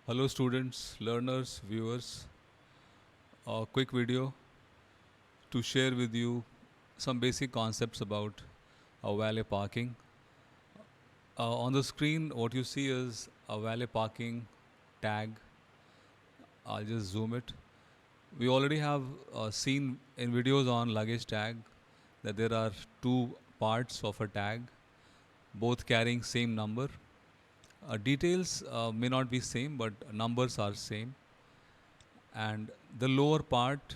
Hello students, learners, viewers. A quick video to share with you some basic concepts about valet parking. On the screen, what you see is a valet parking tag. I'll just zoom it. We already have seen in videos on luggage tag that there are two parts of a tag, both carrying same number. Details may not be same, but numbers are same. And the lower part,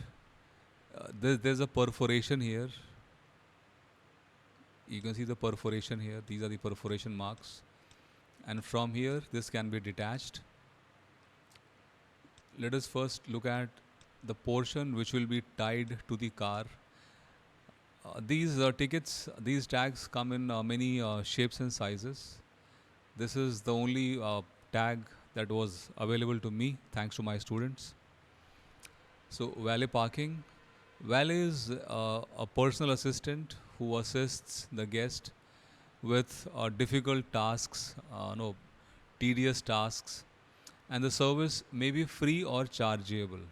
there's a perforation here. You can see the perforation here. These are the perforation marks. And from here, this can be detached. Let us first look at the portion which will be tied to the car. These tickets, these tags come in many shapes and sizes. This is the only tag that was available to me thanks to my students. So valet parking. Valet is a personal assistant who assists the guest with difficult tasks, no, tedious tasks, and the service may be free or chargeable.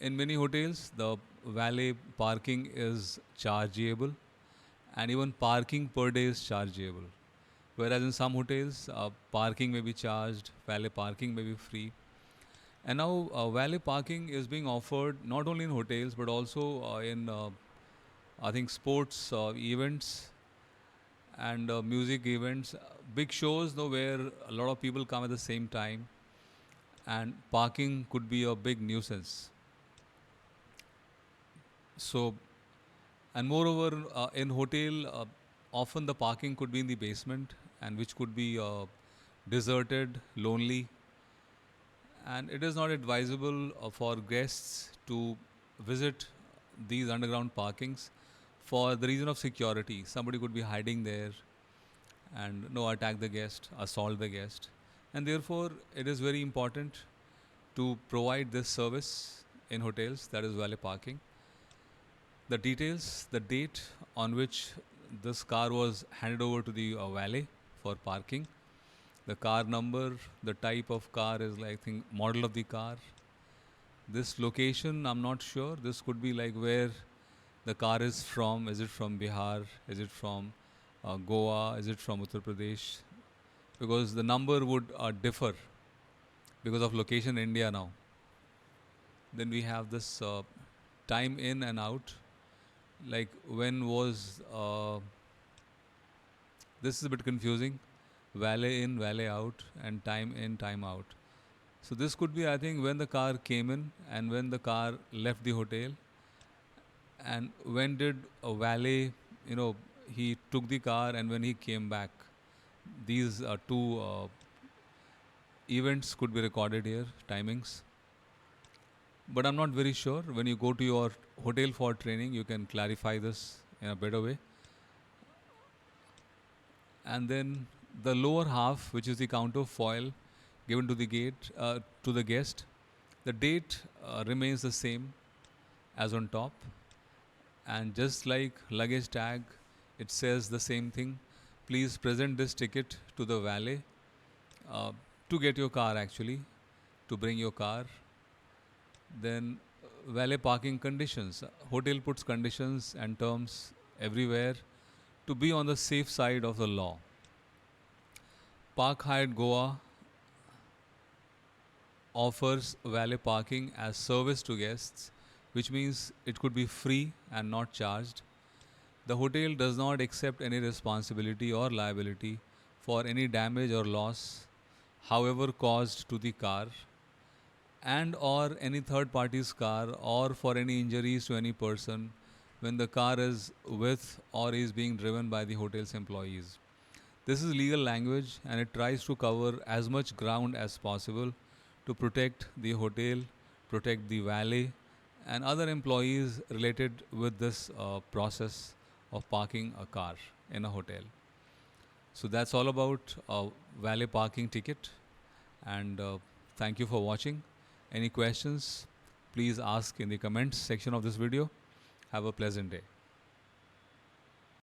In many hotels, the valet parking is chargeable, and even parking per day is chargeable. Whereas in some hotels, parking may be charged, valet parking may be free. And now, valet parking is being offered not only in hotels but also in, I think, sports events and music events, big shows, though, where a lot of people come at the same time, and parking could be a big nuisance. So, and moreover, in hotel, often the parking could be in the basement, and which could be deserted, lonely, and it is not advisable for guests to visit these underground parkings for the reason of security. Somebody could be hiding there and no attack the guest, assault the guest, and therefore it is very important to provide this service in hotels, that is valet parking. The details, the date on which this car was handed over to the valet for parking, the car number, the type of car is like, I think, model of the car. This location, I'm not sure. This could be like where the car is from. Is it from Bihar? Is it from Goa? Is it from Uttar Pradesh? Because the number would differ because of location in India now. Then we have this time in and out. Like when was this is a bit confusing. Valet in, valet out, and time in, time out. So this could be, I think, when the car came in and when the car left the hotel, and when did a valet, he took the car and when he came back. These two events could be recorded here, timings. But I'm not very sure. When you go to your hotel for training, you can clarify this in a better way. And then the lower half, which is the counterfoil given to the gate to the guest, the date remains the same as on top, and just like luggage tag, it says the same thing. Please present this ticket to the valet uh, to get your car, actually, to bring your car. Then valet parking conditions. Hotel puts conditions and terms everywhere to be on the safe side of the law. Park Hyatt Goa offers valet parking as service to guests, which means it could be free and not charged. The hotel does not accept any responsibility or liability for any damage or loss, however caused to the car and or any third party's car, or for any injuries to any person when the car is with or is being driven by the hotel's employees. This is legal language and it tries to cover as much ground as possible to protect the hotel, protect the valet, and other employees related with this process of parking a car in a hotel. So that's all about valet parking ticket. And thank you for watching. Any questions, please ask in the comments section of this video. Have a pleasant day.